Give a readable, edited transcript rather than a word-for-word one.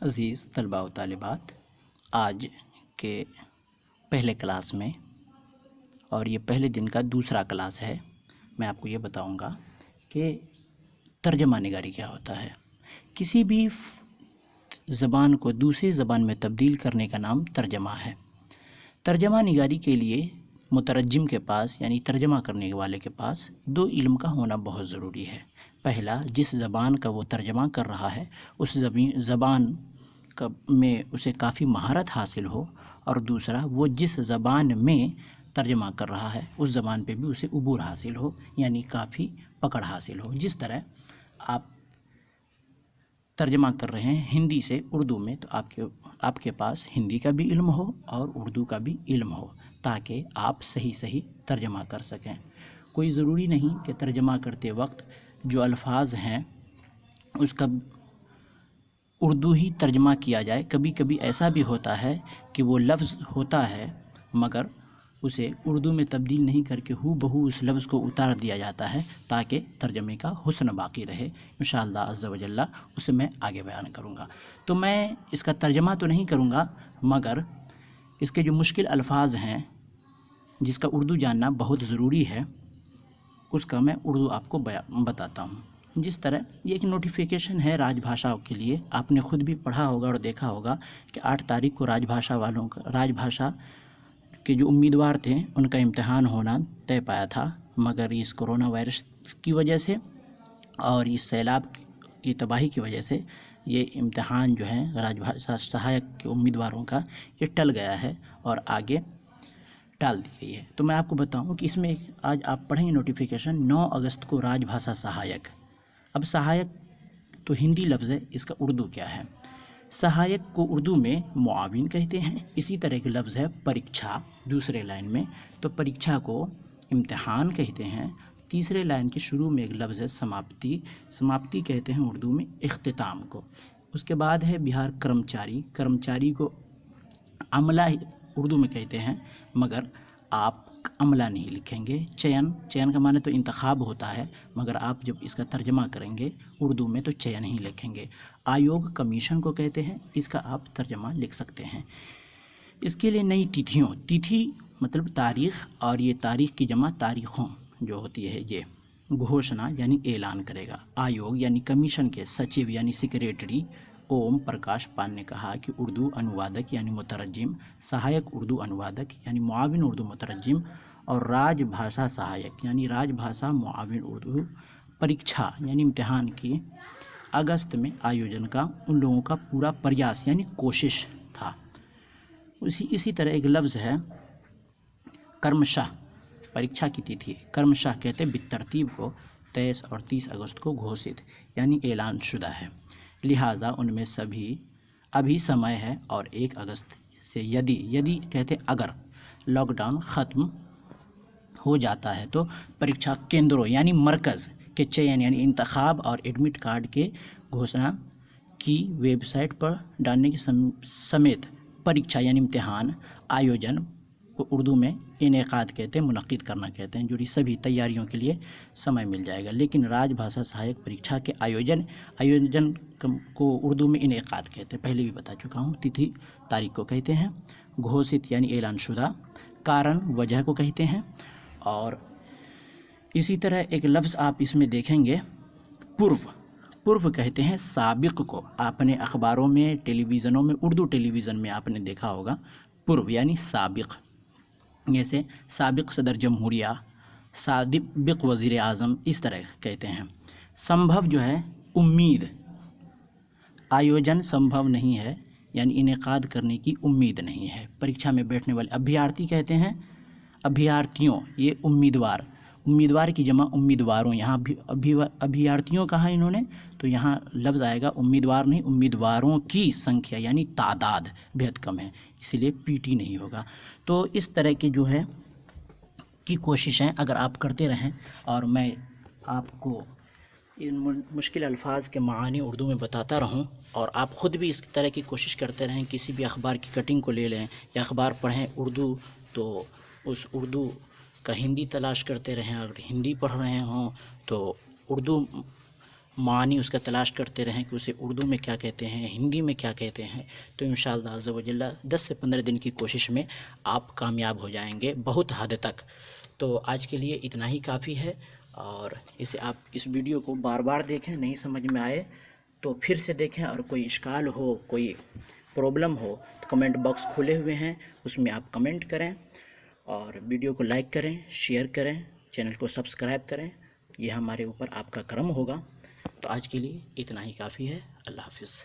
अज़ीज़ तलबा व तालिबात, आज के पहले क्लास में, और ये पहले दिन का दूसरा क्लास है, मैं आपको ये बताऊंगा कि तर्जमा निगारी क्या होता है। किसी भी ज़बान को दूसरी ज़बान में तब्दील करने का नाम तर्जमा है। तर्जमा निगारी के लिए मुतरज्जिम के पास यानी तर्जमा करने वाले के पास दो इल्म का होना बहुत ज़रूरी है। पहला, जिस ज़बान का वो तर्जमा कर रहा है उस ज़बान में उसे काफ़ी महारत हासिल हो, और दूसरा, वो जिस ज़बान में तर्जमा कर रहा है उस ज़बान पे भी उसे उबूर हासिल हो, यानी काफ़ी पकड़ हासिल हो। जिस तरह आप तर्जमा कर रहे हैं हिंदी से उर्दू में, तो आपके पास हिंदी का भी इल्म हो और उर्दू का भी इल्म हो, ताकि आप सही तर्जमा कर सकें। कोई ज़रूरी नहीं कि तर्जमा करते वक्त जो अल्फाज हैं उसका उर्दू ही तर्जमा किया जाए। कभी कभी ऐसा भी होता है कि वो लफ्ज़ होता है मगर उसे उर्दू में तब्दील नहीं करके हूबहू उस लफ्ज़ को उतार दिया जाता है, ताकि तर्जमे का हुस्न बाकी रहे। इंशाअल्लाह अज़्ज़ा व जल्ला उसे मैं आगे बयान करूँगा। तो मैं इसका तर्जमा तो नहीं करूँगा, मगर इसके जो मुश्किल अल्फाज हैं जिसका उर्दू जानना बहुत ज़रूरी है, उसका मैं उर्दू आपको बताता हूँ। जिस तरह ये एक नोटिफिकेशन है राजभाषा के लिए। आपने ख़ुद भी पढ़ा होगा और देखा होगा कि 8 तारीख को राजभाषा के जो उम्मीदवार थे उनका इम्तिहान होना तय पाया था, मगर इस कोरोना वायरस की वजह से और इस सैलाब की तबाही की वजह से ये इम्तिहान जो है राजभाषा सहायक के उम्मीदवारों का ये टल गया है और आगे टाल दी गई है। तो मैं आपको बताऊं कि इसमें आज आप पढ़ेंगे नोटिफिकेशन 9 अगस्त को राजभाषा सहायक। अब सहायक तो हिंदी लफ्ज़ है, इसका उर्दू क्या है? सहायक को उर्दू में मुआविन कहते हैं। इसी तरह के लफ्ज़ है परीक्षा दूसरे लाइन में, तो परीक्षा को इम्तिहान कहते हैं। तीसरे लाइन के शुरू में एक लफ्ज़ है समाप्ति कहते हैं उर्दू में इख्तिताम को। उसके बाद है बिहार कर्मचारी को अमला उर्दू में कहते हैं, मगर आप अमला नहीं लिखेंगे। चयन का माने तो इंतखाब होता है, मगर आप जब इसका तर्जमा करेंगे उर्दू में तो चयन ही लिखेंगे। आयोग कमीशन को कहते हैं, इसका आप तर्जमा लिख सकते हैं। इसके लिए नई तिथि मतलब तारीख़, और ये तारीख़ की जमा तारीख़ों जो होती है ये घोषणा यानी ऐलान करेगा। आयोग यानी कमीशन के सचिव यानी सेक्रेटरी ओम प्रकाश पाल ने कहा कि उर्दू अनुवादक यानी मुतरज्जिम, सहायक उर्दू अनुवादक यानी मुआविन उर्दू मुतरज्जिम, और राजभाषा सहायक यानी राजभाषा मुआविन उर्दू परीक्षा यानी इम्तिहान की अगस्त में आयोजन का उन लोगों का पूरा प्रयास यानी कोशिश था। इसी तरह एक लफ्ज़ है कर्मशाह, परीक्षा की तिथि। कर्मशाह कहते बितरतीब को 23 और 30 अगस्त को घोषित यानी ऐलान शुदा है, लिहाजा उनमें सभी अभी समय है। और 1 अगस्त से यदि कहते अगर लॉकडाउन ख़त्म हो जाता है तो परीक्षा केंद्रों यानी मरकज़ के चयन यानी इंतखाब और एडमिट कार्ड के घोषणा की वेबसाइट पर डालने के समेत परीक्षा यानी इम्तिहान आयोजन को उर्दू में इनेकाद कहते हैं, मुनक़िद करना कहते हैं। जुड़ी सभी तैयारियों के लिए समय मिल जाएगा। लेकिन राजभाषा सहायक परीक्षा के आयोजन को उर्दू में इनेकाद कहते हैं, पहले भी बता चुका हूँ। तिथि तारीख को कहते हैं। घोषित यानी ऐलान शुदा, कारण वजह को कहते हैं। और इसी तरह एक लफ्ज़ आप इसमें देखेंगे पूर्व कहते हैं साबिक़ को। आपने अखबारों में, टेलीविज़नों में, उर्दू टेलीविज़न में आपने देखा होगा पूर्व यानी साबिक़। जैसे साबिक़ सदर जमहूरिया, साबिक़ वज़ीर आज़म, इस तरह कहते हैं। संभव जो है उम्मीद, आयोजन संभव नहीं है यानी इनेकाद करने की उम्मीद नहीं है। परीक्षा में बैठने वाले अभ्यर्थी कहते हैं अभ्यर्थियों, ये उम्मीदवार की जमा उम्मीदवारों। यहाँ अभ्यर्थियों कहा इन्होंने, तो यहाँ लफ्ज़ आएगा उम्मीदवार नहीं, उम्मीदवारों की संख्या यानी तादाद बेहद कम है, इसलिए पीटी नहीं होगा। तो इस तरह की जो है की कोशिशें अगर आप करते रहें, और मैं आपको इन मुश्किल अल्फाज के मानी उर्दू में बताता रहूं, और आप ख़ुद भी इस तरह की कोशिश करते रहें। किसी भी अखबार की कटिंग को ले लें या अखबार पढ़ें उर्दू, तो उस उर्दू का हिंदी तलाश करते रहें। अगर हिंदी पढ़ रहे हों तो उर्दू मानी उसका तलाश करते रहें कि उसे उर्दू में क्या कहते हैं, हिंदी में क्या कहते हैं, तो इंशाअल्लाह अज़्ज़ व जल्ला 10 से 15 दिन की कोशिश में आप कामयाब हो जाएंगे बहुत हद तक। तो आज के लिए इतना ही काफ़ी है, और इसे आप इस वीडियो को बार बार देखें, नहीं समझ में आए तो फिर से देखें, और कोई इश्काल हो, कोई प्रॉब्लम हो तो कमेंट बॉक्स खुले हुए हैं, उसमें आप कमेंट करें, और वीडियो को लाइक करें, शेयर करें, चैनल को सब्सक्राइब करें। यह हमारे ऊपर आपका करम होगा। तो आज के लिए इतना ही काफ़ी है। अल्लाह हाफ़िज़।